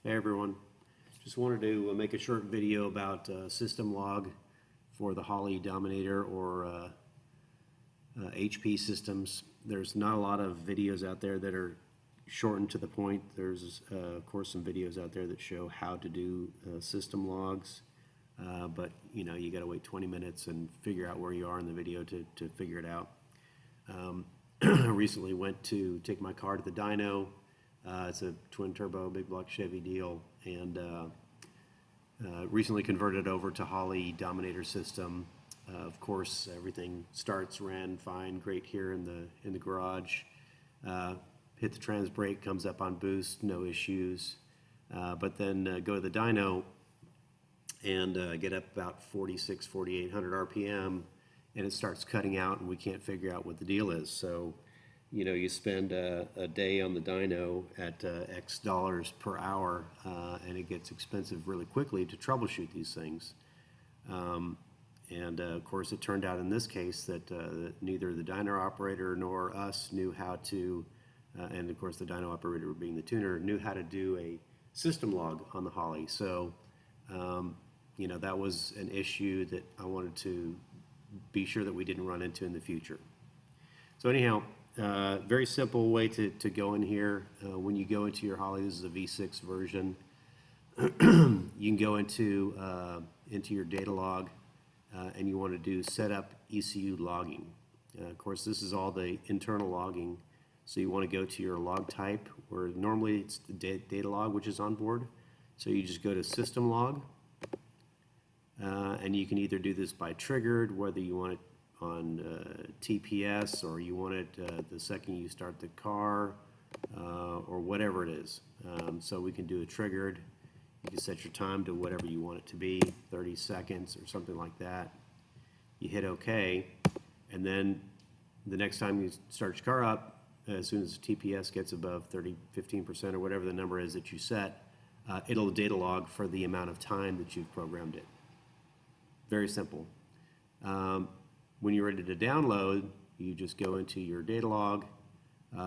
Hey everyone, just wanted to make a short video about system log for the Holley Dominator or HP systems. There's not a lot of videos out there that are short and to the point. There's of course some videos out there that show how to do system logs, but you know, you got to wait 20 minutes and figure out where you are in the video to figure it out. I recently went to take my car to the dyno. It's a twin turbo big block Chevy deal, and recently converted over to Holley Dominator system. Of course, everything ran fine, great here in the garage. Hit the trans brake, comes up on boost, no issues. But then go to the dyno and get up about 4,800 RPM, and it starts cutting out, and we can't figure out what the deal is. So, you know, you spend a day on the dyno at X dollars per hour, and it gets expensive really quickly to troubleshoot these things. Of course, it turned out in this case that neither the dyno operator nor us knew how to, and of course the dyno operator being the tuner, knew how to do a system log on the Holley. So, you know, that was an issue that I wanted to be sure that we didn't run into in the future. So anyhow, very simple way to go in here. When you go into your Holley, this is a V6 version. You can go into your data log, and you want to do setup ECU logging. Of course, this is all the internal logging. So you want to go to your log type, where normally it's the data log, which is on board. So you just go to system log, and you can either do this by triggered, whether you want it on TPS, or you want it the second you start the car, or whatever it is. So we can do a triggered. You can set your time to whatever you want it to be, 30 seconds or something like that. You hit OK, and then the next time you start your car up, as soon as the TPS gets above 15% or whatever the number is that you set, it'll data log for the amount of time that you've programmed it. Very simple. When you're ready to download, you just go into your data log.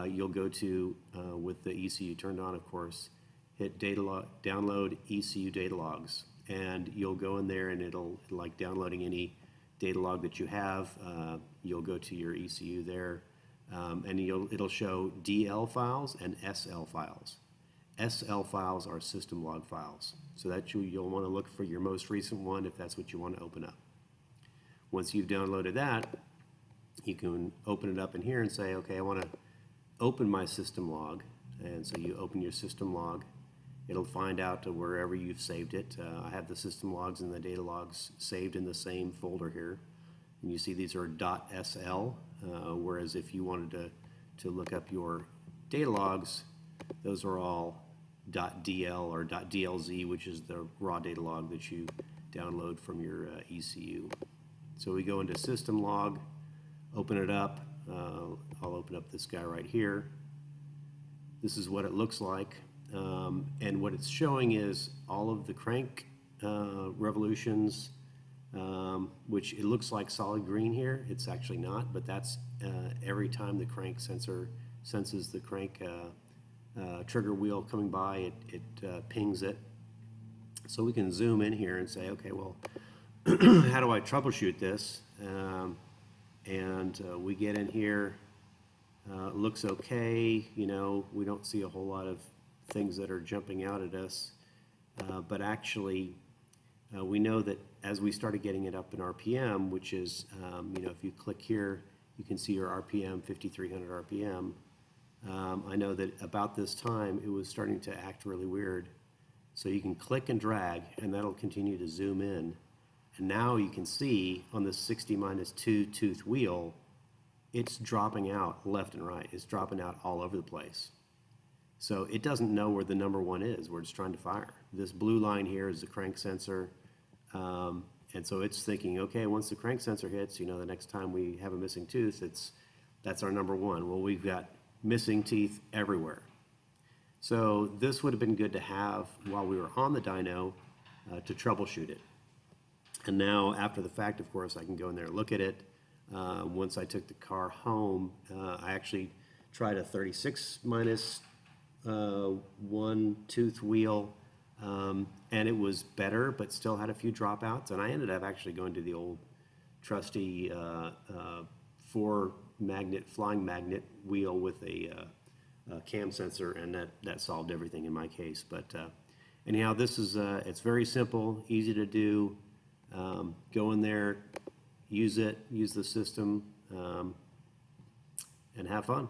You'll go to, with the ECU turned on, of course, hit download ECU data logs, and you'll go in there, and it'll, like downloading any data log that you have, you'll go to your ECU there, and it'll show DL files and SL files. SL files are system log files, so that you'll want to look for your most recent one if that's what you want to open up. Once you've downloaded that, you can open it up in here and say, okay, I want to open my system log. And so you open your system log. It'll find out to wherever you've saved it. I have the system logs and the data logs saved in the same folder here. And you see these are .sl, whereas if you wanted to look up your data logs, those are all .dl or .dlz, which is the raw data log that you download from your ECU. So we go into system log, open it up. I'll open up this guy right here. This is what it looks like. And what it's showing is all of the crank revolutions, which it looks like solid green here. It's actually not, but that's every time the crank sensor senses the crank trigger wheel coming by, it pings it. So we can zoom in here and say, okay, well, how do I troubleshoot this? We get in here, looks okay, you know, we don't see a whole lot of things that are jumping out at us, but actually we know that as we started getting it up in RPM, which is, you know, if you click here, you can see your RPM, 5,300 RPM. I know that about this time it was starting to act really weird. So you can click and drag, and that'll continue to zoom in. And now you can see on this 60-2 tooth wheel, it's dropping out left and right. It's dropping out all over the place. So it doesn't know where the number one is, where it's trying to fire. This blue line here is the crank sensor. And so it's thinking, okay, once the crank sensor hits, you know, the next time we have a missing tooth, that's our number one. Well, we've got missing teeth everywhere. So this would have been good to have while we were on the dyno to troubleshoot it. And now, after the fact, of course, I can go in there and look at it. Once I took the car home, I actually tried a 36 minus one tooth wheel And it was better, but still had a few dropouts. And I ended up actually going to the old trusty flying magnet wheel with a cam sensor, and that solved everything in my case. But anyhow, this is it's very simple, easy to do. Go in there, use the system, and have fun.